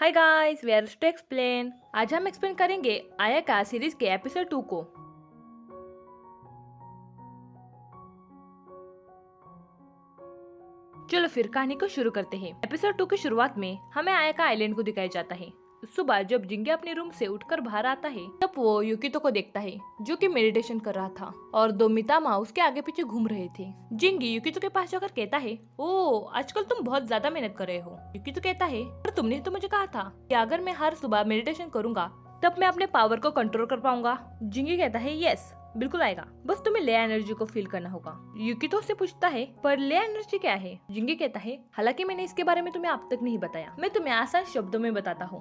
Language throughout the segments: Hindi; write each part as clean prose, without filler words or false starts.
Hi guys, we are to explain. आज हम एक्सप्लेन करेंगे आयाका सीरीज के एपिसोड 2 को। चलो फिर कहानी को शुरू करते हैं। एपिसोड 2 की शुरुआत में हमें आयाका आइलैंड को दिखाया जाता है। सुबह जब जिंगे अपने रूम से उठकर बाहर आता है तब वो युकितो को देखता है जो कि मेडिटेशन कर रहा था और दो मितामा उसके आगे पीछे घूम रहे थे। जिंगी युकितो के पास जाकर कहता है, ओ आजकल तुम बहुत ज्यादा मेहनत कर रहे हो। युकितो कहता है, पर तुमने तो मुझे कहा था कि अगर मैं हर सुबह मेडिटेशन करूंगा तब मैं अपने पावर को कंट्रोल कर पाऊंगा। जिंगी कहता है, यस बिल्कुल आएगा, बस तुम्हें ले एनर्जी को फील करना होगा। युकितो से पूछता है, पर ले एनर्जी क्या है? जिंगी कहता है, हालांकि मैंने इसके बारे में तुम्हें अब तक नहीं बताया, मैं तुम्हें आसान शब्दों में बताता हूँ।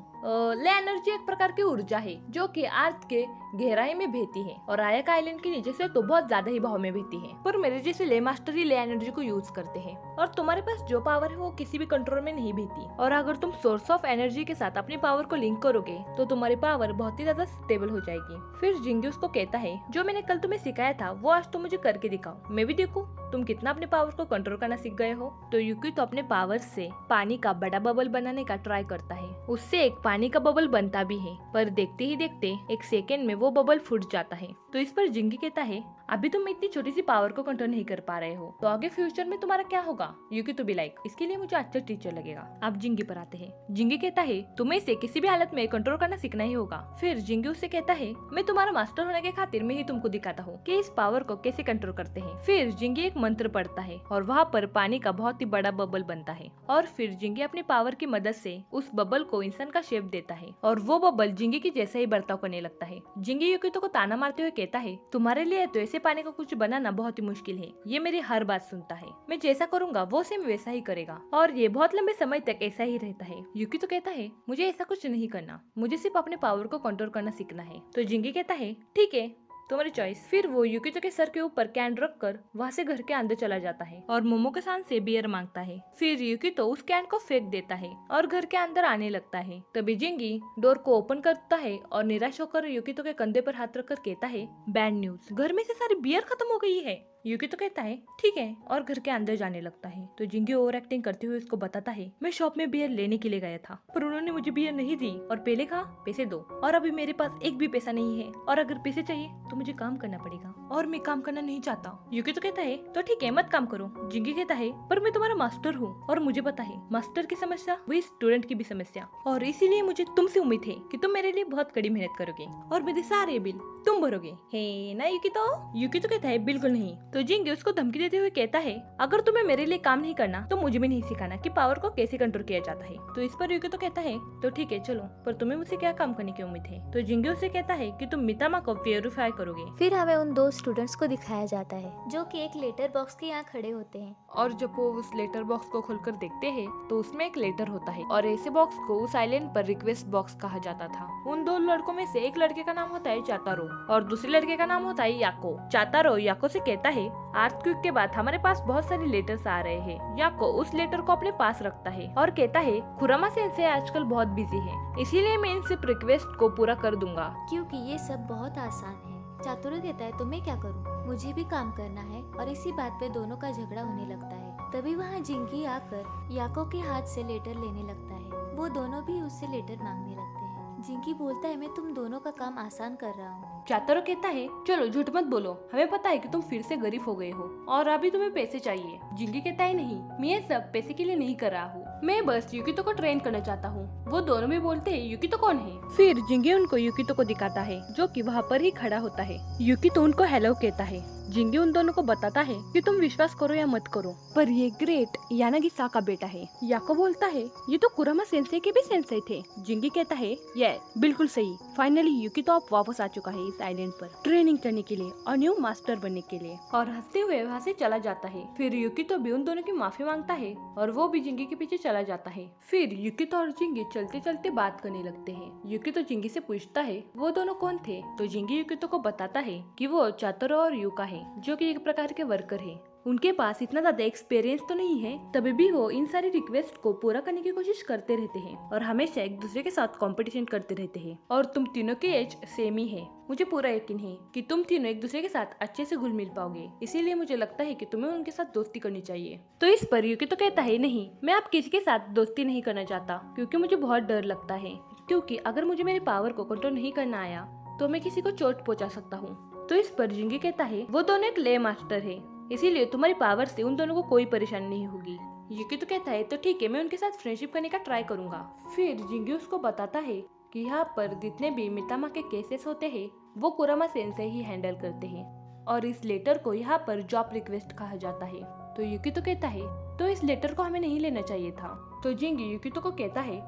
ले एनर्जी एक प्रकार की ऊर्जा है जो कि अर्थ के गहराई में बहती है और आयाका आइलैंड के नीचे से तो बहुत ज्यादा ही भाव में बहती है। पर मेरे जैसे ले मास्टर ही ले एनर्जी को यूज करते हैं और तुम्हारे पास जो पावर है वो किसी भी कंट्रोल में नहीं बहती। और अगर तुम सोर्स ऑफ एनर्जी के साथ अपनी पावर को लिंक करोगे तो तुम्हारी पावर बहुत ही ज्यादा स्टेबल हो जाएगी। फिर जिंगी उसको कहता है, जो मैंने कल तुम्हें सिखाया था वो आज तुम मुझे करके दिखाओ, मैं भी देखूं तुम कितना अपने पावर को कंट्रोल करना सीख गए हो। तो युकी तो अपने पावर से पानी का बड़ा बबल बनाने का ट्राई करता है। उससे एक पानी का बबल बनता भी है, पर देखते ही देखते एक सेकेंड में वो बबल फूट जाता है। तो इस पर जिंगी कहता है, अभी तुम इतनी छोटी सी पावर को कंट्रोल नहीं कर पा रहे हो तो आगे फ्यूचर में तुम्हारा क्या होगा? युकी तो भी लाइक, इसके लिए मुझे अच्छा टीचर लगेगा। अब जिंगी पर आते हैं। जिंगी कहता है, तुम्हें इसे किसी भी हालत में कंट्रोल करना सीखना ही होगा। फिर जिंगी उससे कहता है, मैं तुम्हारा मास्टर होने के खातिर मैं ही तुमको दिखाता हूँ कि इस पावर को कैसे कंट्रोल करते हैं। फिर जिंगी एक मंत्र पढ़ता है और वहाँ पर पानी का बहुत ही बड़ा बबल बनता है और फिर जिंगी अपनी पावर की मदद से उस बबल को इंसान का शेप देता है और वो बबल जिंगी की जैसा ही बर्ताव करने लगता है। जिंगी युकितो को ताना मारते हुए कहता है, तुम्हारे लिए तो ऐसे पानी का कुछ बनाना बहुत ही मुश्किल है, ये मेरी हर बात सुनता है, मैं जैसा करूंगा वो सेम वैसा ही करेगा और ये बहुत लंबे समय तक ऐसा ही रहता है। युकितो कहता है, मुझे ऐसा कुछ नहीं करना, मुझे सिर्फ अपने पावर को कंट्रोल करना सीखना है। तो जिंगी कहता है, ठीक है तुम्हारी चॉइस। फिर वो युकितो के सर के ऊपर कैन रख कर वहाँ से घर के अंदर चला जाता है और मोमो के साथ से बियर मांगता है। फिर युकितो उस कैन को फेंक देता है और घर के अंदर आने लगता है। तभी जिंगी डोर को ओपन करता है और निराश होकर युकितो के कंधे पर हाथ रखकर कहता है, बैड न्यूज, घर में से सारी बियर खत्म हो गई है। युकितो कहता है, ठीक है, और घर के अंदर जाने लगता है। तो जिंगी ओवर एक्टिंग करते हुए उसको बताता है, मैं शॉप में बियर लेने के लिए गया था पर उन्होंने मुझे बियर नहीं दी और पहले कहा पैसे दो और अभी मेरे पास एक भी पैसा नहीं है और अगर पैसे चाहिए तो मुझे काम करना पड़ेगा और मैं काम करना नहीं चाहता। युकितो कहता है, तो ठीक है मत काम करो। जिंगी कहता है, पर मैं तुम्हारा मास्टर हूँ और मुझे पता है मास्टर की समस्या वही स्टूडेंट की भी समस्या और इसीलिए मुझे तुमसे उम्मीद है कि तुम मेरे लिए बहुत कड़ी मेहनत करोगे और मेरे सारे बिल तुम भरोगे, है ना युकितो? युकितो कहता है, बिल्कुल नहीं। तो जिंगी उसको धमकी देते हुए कहता है, अगर तुम्हें मेरे लिए काम नहीं करना तो मुझे भी नहीं सिखाना कि पावर को कैसे कंट्रोल किया जाता है। तो इस पर युकितो कहता है, तो ठीक है चलो, पर तुम्हें मुझसे क्या काम करने की उम्मीद है? तो जिंगी उससे कहता है कि तुम मितामा को प्योरीफाई करोगे। फिर हमें उन दो स्टूडेंट्स को दिखाया जाता है जो कि एक लेटर बॉक्स के यहाँ खड़े होते हैं और जब वो उस लेटर बॉक्स को खोलकर देखते हैं तो उसमें एक लेटर होता है और ऐसे बॉक्स को उस आइलैंड पर रिक्वेस्ट बॉक्स कहा जाता था। उन दो लड़कों में से एक लड़के का नाम होता है चातारो और दूसरे लड़के का नाम होता है याको। चातारो याको से कहता है, अर्थक्वेक के बाद हमारे पास बहुत सारे लेटर्स आ रहे हैं। याको उस लेटर को अपने पास रखता है और कहता है, खुरामा सेंसे आजकल बहुत बिजी है, इसीलिए मैं इन सिर्फ रिक्वेस्ट को पूरा कर दूंगा क्योंकि ये सब बहुत आसान है। चातुर्य कहता है, तो मैं क्या करूँ, मुझे भी काम करना है और इसी बात पे दोनों का झगड़ा होने लगता है। तभी वहाँ जिंगी आकर याको के हाथ से लेटर लेने लगता है। वो दोनों भी उससे लेटर मांगने लगते हैं। जिंगी बोलता है, मैं तुम दोनों का काम आसान कर रहा हूँ। चातारो कहता है, चलो झूठ मत बोलो, हमें पता है कि तुम फिर से गरीब हो गए हो और अभी तुम्हें पैसे चाहिए। जिंगी कहता है, नहीं, मैं ये सब पैसे के लिए नहीं कर रहा हूँ, मैं बस युकितो को ट्रेन करना चाहता हूँ। वो दोनों भी बोलते हैं, युकितो कौन है? फिर जिंगी उनको युकितो को दिखाता है जो कि वहाँ पर ही खड़ा होता है। युकितो उनको हेलो कहता है। जिंगी उन दोनों को बताता है कि तुम विश्वास करो या मत करो पर ये ग्रेट यानागिसा का बेटा है। याको बोलता है, ये तो कुरामा सेंसे के भी सेंसे थे। जिंगी कहता है, ये बिल्कुल सही, फाइनली युकितो अब वापस आ चुका है इस आइलैंड पर ट्रेनिंग करने के लिए और न्यू मास्टर बनने के लिए, और हंसते हुए वहाँ से चला जाता है। फिर युकितो भी उन दोनों की माफी मांगता है और वो भी जिंगी के पीछे चला जाता है। फिर युकितो और जिंगी चलते चलते बात करने लगते हैं। युकितो जिंगी से पूछता है वो दोनों कौन थे, तो जिंगी युकितो को बताता है कि वो चातरो और युका है जो कि एक प्रकार के वर्कर है। उनके पास इतना ज्यादा एक्सपीरियंस तो नहीं है, तभी भी वो इन सारी रिक्वेस्ट को पूरा करने की कोशिश करते रहते हैं और हमेशा एक दूसरे के साथ कंपटीशन करते रहते हैं। और तुम तीनों की एज सेम ही है। मुझे पूरा यकीन है कि तुम तीनों एक दूसरे के साथ अच्छे से घुल मिल पाओगे, इसीलिए मुझे लगता है कि तुम्हें उनके साथ दोस्ती करनी चाहिए। तो इस पर यूकी तो कहता है, नहीं, मैं आप किसी के साथ दोस्ती नहीं करना चाहता, क्योंकि मुझे बहुत डर लगता है, क्योंकि अगर मुझे मेरे पावर को कंट्रोल नहीं करना आया तो मैं किसी को चोट पहुंचा सकता हूँ। तो इस पर जिंगी कहता है, वो दोनों एक ले मास्टर है, इसीलिए तुम्हारी पावर से उन दोनों को कोई परेशानी नहीं होगी। यूकी तो कहता है, तो ठीक है, मैं उनके साथ फ्रेंडशिप करने का ट्राई करूंगा। फिर जिंगी उसको बताता है कि यहाँ पर जितने भी मितामा के केसेस होते हैं वो कुरामा सेंसेई ही हैंडल करते हैं, और इस लेटर को यहाँ पर जॉब रिक्वेस्ट कहा जाता है। तो यूकी तो कहता है, तो इस लेटर को हमें नहीं लेना चाहिए था। तो जिंगी यूकी को कहता है,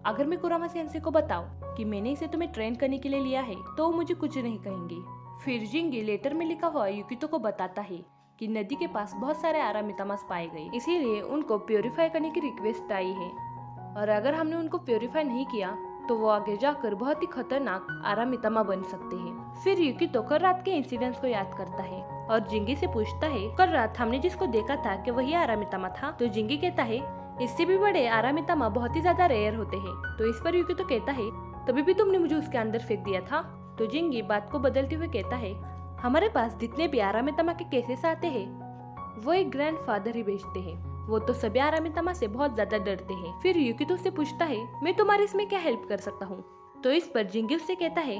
अगर मैं कुरामा सेंसेई को बताऊं कि मैंने इसे तुम्हें ट्रेन करने के लिए लिया है तो वो मुझे कुछ नहीं कहेंगे। फिर जिंगी लेटर में लिखा हुआ यूकितो को बताता है कि नदी के पास बहुत सारे आरामितामास पाए गए, इसीलिए उनको प्योरीफाई करने की रिक्वेस्ट आई है, और अगर हमने उनको प्योरीफाई नहीं किया तो वो आगे जाकर बहुत ही खतरनाक आरामितामा बन सकते हैं। फिर यूकितो कल रात के इंसिडेंट्स को याद करता है और जिंगी से पूछता है, कल रात हमने जिसको देखा था कि वही आरामितामा था? तो जिंगी कहता है, इससे भी बड़े आरामितामा बहुत ही ज्यादा रेयर होते हैं। तो इस पर यूकितो कहता है, तभी भी तुमने मुझे उसके अंदर फेंक दिया था। तो जिंगी बात को बदलते हुए कहता है, हमारे पास जितने भी आरामितामा के केसेस आते हैं वो एक ग्रैंडफादर ही भेजते हैं, वो तो सभी आरामितामा से बहुत ज्यादा डरते हैं। फिर यूकितो उससे पूछता है, मैं तुम्हारी इसमें क्या हेल्प कर सकता हूँ? तो इस पर जिंगी उससे कहता है,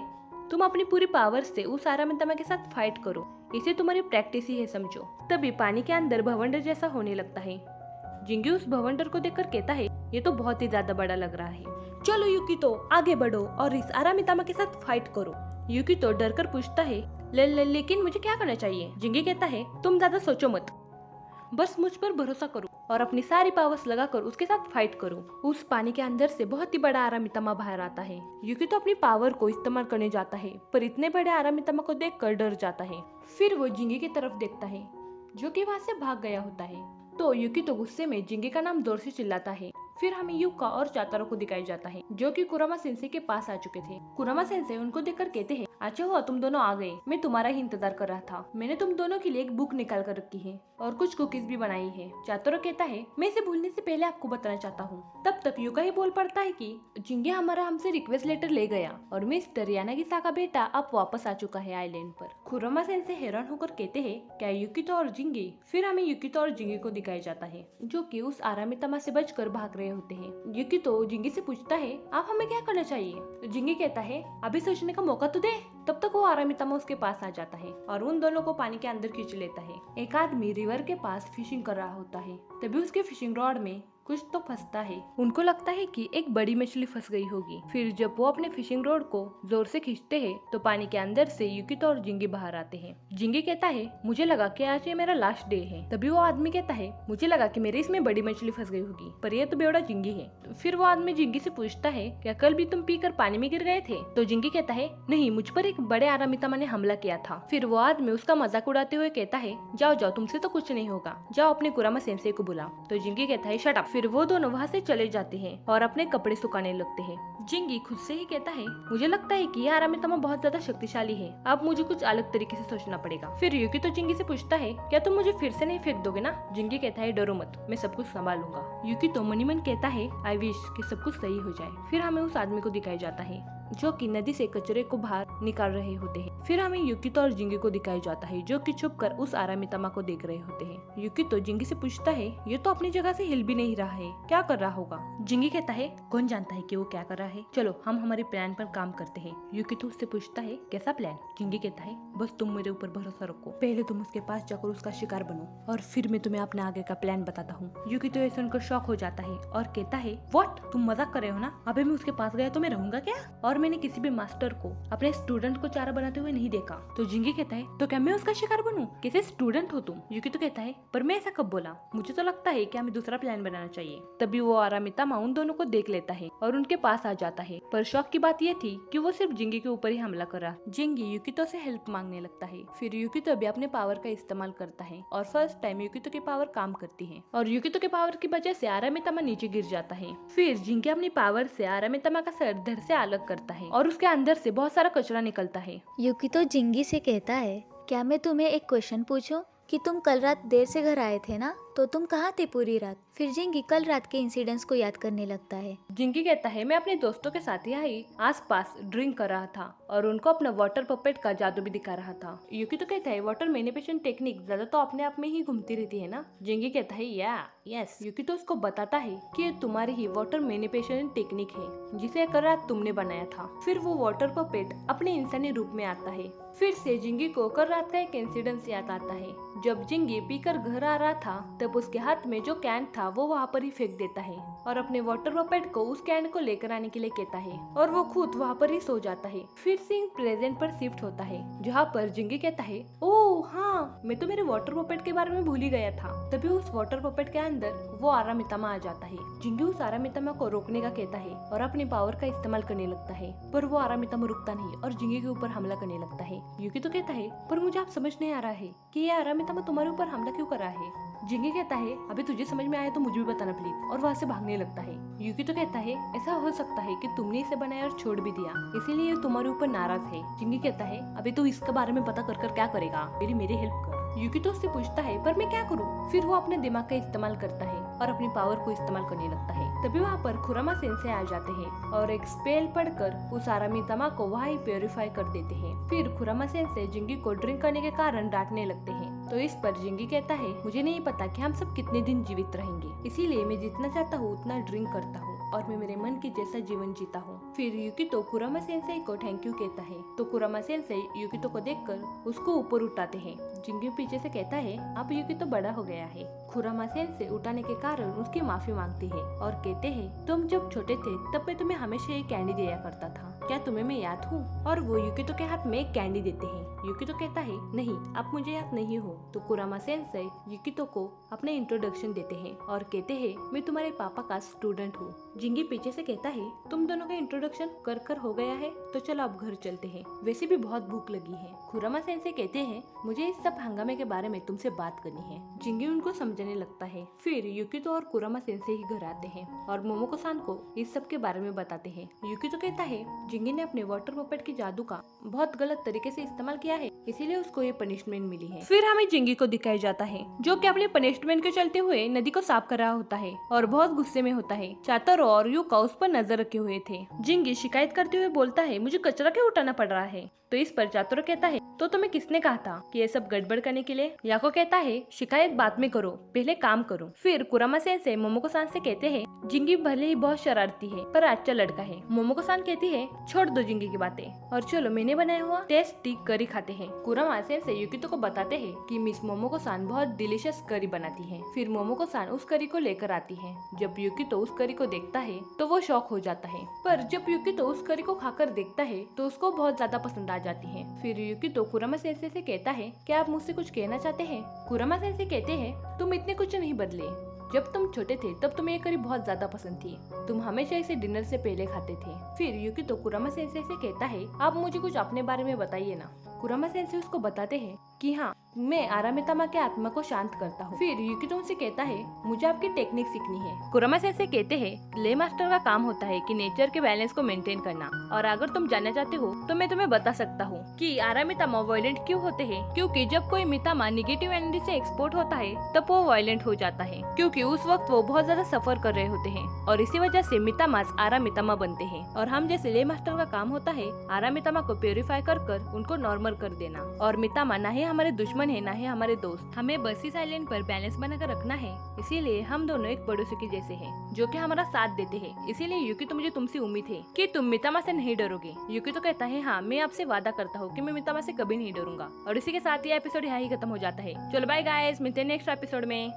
तुम अपनी पूरी पावर से उस आरामितामा के साथ फाइट करो, इसे तुम्हारी प्रैक्टिस ही है समझो। तभी पानी के अंदर भवंडर जैसा होने लगता है। जिंगी उस भवंडर को देखकर कहता है, ये तो बहुत ही ज्यादा बड़ा लग रहा है, चलो यूकितो आगे बढ़ो और इस आरामितामा के साथ फाइट करो। यूकितो डर कर पूछता है, लेकिन मुझे क्या करना चाहिए? जिंगी कहता है, तुम ज्यादा सोचो मत, बस मुझ पर भरोसा करो और अपनी सारी पावर्स लगाकर उसके साथ फाइट करो। उस पानी के अंदर से बहुत ही बड़ा आरामितामा बाहर आता है। यूकितो अपनी पावर को इस्तेमाल करने जाता है, पर इतने बड़े आरामितामा को देखकर डर जाता है। फिर वो जिंगी की तरफ देखता है जो कि वहाँ से भाग गया होता है। तो यूकितो गुस्से में जिंगी का नाम जोर से चिल्लाता है। फिर हमें युका और चातारो को दिखाया जाता है जो कि कुरामा सेंसेई के पास आ चुके थे। कुरामा सेंसेई उनको देखकर कहते हैं, अच्छा हुआ तुम दोनों आ गए, मैं तुम्हारा ही इंतजार कर रहा था। मैंने तुम दोनों के लिए एक बुक निकाल कर रखी है और कुछ कुकीज भी बनाई है। चातारो कहता है, मैं इसे भूलने से पहले आपको बताना चाहता हूँ। तब तक युका ही बोल पड़ता है कि जिंगी हमारा हमसे रिक्वेस्ट लेटर ले गया और मिस्टर यानागिसा का बेटा अब वापस आ चुका है आइलैंड पर। कुरामा सेंसेई हैरान होकर कहते हैं, क्या युकितो और जिंगी? फिर हमें युकितो और जिंगी को दिखाया जाता है जो कि उस आरामितामा से बचकर भाग रहे होते हैं। युकितो जिंगी से पूछता है, आप हमें क्या करना चाहिए? तो जिंगी कहता है, अभी सोचने का मौका तो दे। तब तक वो आरामितामा उसके पास आ जाता है और उन दोनों को पानी के अंदर खींच लेता है। एक आदमी रिवर के पास फिशिंग कर रहा होता है, तभी उसके फिशिंग रॉड में कुछ तो फंसता है। उनको लगता है कि एक बड़ी मछली फंस गई होगी। फिर जब वो अपने फिशिंग रॉड को जोर से खींचते हैं तो पानी के अंदर से युकितो और जिंगी बाहर आते हैं। जिंगी कहता है, मुझे लगा कि आज ये मेरा लास्ट डे है। तभी वो आदमी कहता है, मुझे लगा कि मेरे इसमें बड़ी मछली फंस गई होगी, पर ये तो बेवड़ा जिंगी है। तो फिर वो आदमी जिंगी से पूछता है, क्या कल भी तुम पीकर पानी में गिर गए थे? तो जिंगी कहता है, नहीं, मुझ पर एक बड़े आरामितामा ने हमला किया था। फिर वो आदमी उसका मजाक उड़ाते हुए कहता है, जाओ जाओ, तुमसे तो कुछ नहीं होगा, जाओ अपने कुरामा सेंसेई को बुलाओ। तो जिंगी कहता है, शट अप। फिर वो दोनों वहाँ से चले जाते हैं और अपने कपड़े सुखाने लगते हैं। जिंगी खुद से ही कहता है, मुझे लगता है कि ये आरामितामा बहुत ज्यादा शक्तिशाली है, अब मुझे कुछ अलग तरीके से सोचना पड़ेगा। फिर युकितो जिंगी से पूछता है, क्या तुम मुझे फिर से नहीं फेंक दोगे ना? जिंगी कहता है, डरो मत, मैं सब कुछ संभालूंगा। युकितो मनी मन कहता है, आई विश कि सब कुछ सही हो जाए। फिर हमें उस आदमी को दिखाया जाता है जो कि नदी से कचरे को बाहर निकाल रहे होते हैं। फिर हमें युकितो और जिंगी को दिखाया जाता है जो कि छुपकर उस आरामितामा को देख रहे होते हैं। युकितो जिंगी से पूछता है, ये तो अपनी जगह से हिल भी नहीं रहा है, क्या कर रहा होगा? जिंगी कहता है, कौन जानता है कि वो क्या कर रहा है, चलो हम हमारे प्लान पर काम करते हैं। युकितो उससे पूछता है, कैसा प्लान? जिंगी कहता है, बस तुम मेरे ऊपर भरोसा रखो, पहले तुम उसके पास जाकर उसका शिकार बनो और फिर मैं तुम्हें अपने आगे का प्लान बताता हूँ। युकितो ऐसे सुनकर शॉक हो जाता है और कहता है, व्हाट, तुम मजाक कर रहे हो ना? अबे मैं उसके पास गया तो मैं रहूंगा क्या? और मैंने किसी भी मास्टर को अपने स्टूडेंट को चारा बनाते हुए नहीं देखा। तो जिंगी कहता है, तो क्या मैं उसका शिकार बनूं? कैसे स्टूडेंट हो तुम? युकितो कहता है, पर मैं ऐसा कब बोला? मुझे तो लगता है कि हमें दूसरा प्लान बनाना चाहिए। तभी वो आरामितामा उन दोनों को देख लेता है और उनके पास आ जाता है, पर शौक की बात ये थी कि वो सिर्फ जिंगी के ऊपर ही हमला कर रहा। जिंगी युकितो से हेल्प मांगने लगता है। फिर युकितो भी अपने पावर का इस्तेमाल करता है और फर्स्ट टाइम युकितो की पावर काम करती है और युकितो के पावर की वजह से आरामितामा नीचे गिर जाता है। फिर जिंगी अपनी पावर से आरामितामा का सर धड़ से अलग करता है और उसके अंदर से बहुत सारा कचरा निकलता है। युकितो जिंगी से कहता है, क्या मैं तुम्हें एक क्वेश्चन पूछूं? कि तुम कल रात देर से घर आए थे ना, तो तुम कहाँ थे पूरी रात? फिर जिंगी कल रात के इंसिडेंट्स को याद करने लगता है। जिंगी कहता है मैं अपने दोस्तों के साथ यहाँ ही आसपास ड्रिंक कर रहा था और उनको अपना वाटर पपेट का जादू भी दिखा रहा था। यूकी तो कहता है वाटर मैनिपुलेशन टेक्निक ज्यादा तो अपने आप में ही घूमती रहती है ना। जिंगी कहता है यस। यूकी तो उसको बताता है कि ये तुम्हारी ही वाटर मैनिपुलेशन टेक्निक है जिसे कल रात तुमने बनाया था। फिर वो वाटर पपेट अपने इंसानी रूप में आता है। फिर से जिंगी को कल रात का एक इंसिडेंस याद आता है। जब जिंगी पीकर घर आ रहा था तब उसके हाथ में जो कैन था वो वहाँ पर ही फेंक देता है और अपने वाटर पपेट को उस कैन को लेकर आने के लिए कहता है और वो खुद वहाँ पर ही सो जाता है। फिर सीन प्रेजेंट पर शिफ्ट होता है जहाँ पर जिंगी कहता है ओह हाँ, मैं तो मेरे वाटर पपेट के बारे में भूल ही गया था। तभी उस वाटर पपेट के अंदर वो आरामितामा आ जाता है। जिंगी उस आरामितामा को रोकने का कहता है और अपनी पावर का इस्तेमाल करने लगता है, पर वो आरामितामा रुकता नहीं और जिंगी के ऊपर हमला करने लगता है। यूकी तो कहता है पर मुझे आप समझ नहीं आ रहा है कि ये आरामितामा तुम्हारे ऊपर हमला क्यों कर रहा है। जिंगी कहता है अभी तुझे समझ में आया तो मुझे भी बताना प्लीज, और वहाँ से भागने लगता है। यूकी तो कहता है ऐसा हो सकता है कि तुमने इसे बनाया और छोड़ भी दिया, इसीलिए ये तुम्हारे ऊपर नाराज है। जिंगी कहता है अभी तू इसके बारे में पता कर क्या करेगा, मेरी हेल्प कर। यूकी तो उससे पूछता है पर मैं क्या करूँ। फिर वो अपने दिमाग का इस्तेमाल करता है और अपनी पावर को इस्तेमाल करने लगता है। तभी वहाँ पर खुरामा सेंसे आ जाते हैं और एक स्पेल पढ़कर उस आरामितामा को वहाँ ही प्योरीफाई कर देते हैं। फिर खुरामा सेंसे जिंगी को ड्रिंक करने के कारण डांटने लगते हैं। तो इस पर जिंगी कहता है मुझे नहीं पता कि हम सब कितने दिन जीवित रहेंगे, इसीलिए मैं जितना चाहता हूँ उतना ड्रिंक करता हूँ और मैं मेरे मन के जैसा जीवन जीता हूँ। फिर यूकितो कुरामा सेंसेई को थैंक यू कहता है तो कुरामा सेंसेई यूकितो को देखकर उसको ऊपर उठाते हैं। जिंगी पीछे से कहता है अब यूकितो बड़ा हो गया है। कुरामा सेंसेई उठाने के कारण उसकी माफी मांगती है और कहते हैं तुम जब छोटे थे तब मैं तुम्हें हमेशा ये कैंडी दिया करता था, क्या तुम्हें मैं याद हूँ? और वो यूकितो के हाथ में एक कैंडी देते हैं। यूकितो कहता है नहीं, आप मुझे याद नहीं हो। तो कुरामा सेंसेई यूकितो को अपने इंट्रोडक्शन देते हैं और कहते हैं मैं तुम्हारे पापा का स्टूडेंट हूँ। जिंगी पीछे से कहता है तुम दोनों का इंट्रोडक्शन कर हो गया है तो चलो अब घर चलते हैं, वैसे भी बहुत भूख लगी है। कुरामा सेंसेई कहते हैं मुझे इस सब हंगामे के बारे में तुमसे बात करनी है। जिंगी उनको समझाने लगता है। फिर यूकितो और कुरामा सेंसेई ही घर आते हैं और मोमोको सान को इस सब के बारे में बताते हैं। यूकितो कहता है जिंगी ने अपने वाटर पपेट के जादू का बहुत गलत तरीके से इस्तेमाल किया है, इसीलिए उसको ये पनिशमेंट मिली है। फिर हमें जिंगी को दिखाया जाता है जो कि अपने पनिशमेंट के चलते हुए नदी को साफ कर रहा होता है और बहुत गुस्से में होता है। चातरो और युका उस पर नजर रखे हुए थे। जिंगी शिकायत करते हुए बोलता है मुझे कचरा क्यों उठाना पड़ रहा है। तो इस पर चातरो कहता है तो तुम्हें किसने कहा था कि ये सब गड़बड़ करने के लिए। याको कहता है शिकायत बाद में करो, पहले काम करो। फिर कुरामा सेंसेई मोमोको सान से कहते हैं जिंगी भले ही बहुत शरारती है पर अच्छा लड़का है। मोमोको सान कहती है छोड़ दो जिंगी की बातें और चलो मैंने बनाया हुआ टेस्टी करी खाते हैं। कुरामा सेंसेई यूकितो को बताते हैं कि मिस मोमोको सान बहुत डिलीशियस करी बनाती है। फिर मोमोको सान उस करी को लेकर आती है। जब यूकितो उस करी को देखता है तो वो शॉक हो जाता है, पर जब यूकितो उस करी को खाकर देखता है तो उसको बहुत ज्यादा पसंद आ जाती है। फिर यूकितो कुरामा सेंसेई से कहता है क्या आप मुझसे कुछ कहना चाहते हैं। कुरामा सेंसेई कहते हैं तुम इतने कुछ नहीं बदले, जब तुम छोटे थे तब तुम्हें ये करी बहुत ज्यादा पसंद थी, तुम हमेशा इसे डिनर से पहले खाते थे। फिर यूकितो कुरामा सेंसेई से कहता है आप मुझे कुछ अपने बारे में बताइए ना। कुरामा सेंसेई उसको बताते हैं कि हाँ मैं आरामितामा के आत्मा को शांत करता हूँ। फिर यूकितो उनसे कहता है मुझे आपकी टेक्निक सीखनी है। कुरामा सेंसेई कहते हैं ले मास्टर का काम होता है कि नेचर के बैलेंस को मेंटेन करना, और अगर तुम जानना चाहते हो तो मैं तुम्हें बता सकता हूँ कि आरामितामा वायलेंट क्यों होते हैं। क्योंकि जब कोई मितामा निगेटिव एनर्जी से एक्सपोर्ट होता है तब वो वायलेंट हो जाता है, क्योंकि उस वक्त वो बहुत ज्यादा सफर कर रहे होते हैं और इसी वजह से मितामास आरामितामा बनते हैं। और हम जैसे ले मास्टर का काम होता है आरामितामा को प्योरीफाई कर उनको नॉर्मल कर देना। और मितामा ना ही हमारे दुश्मन है ना ही हमारे दोस्त, हमें बस इस आइलैंड पर बैलेंस बनाकर रखना है। इसीलिए हम दोनों एक पड़ोसी के जैसे हैं जो कि हमारा साथ देते हैं। इसीलिए यूकी मुझे तुमसे उम्मीद है कि तुम मितामा से नहीं डरोगे। यूकी तो कहता है हाँ मैं आपसे वादा करता हूँ कि मैं मितामा से कभी नहीं डरूंगा। और इसी के साथ ये एपिसोड यहाँ ही खत्म हो जाता है। चलो बाय गाइस, मिलते हैं नेक्स्ट एपिसोड में।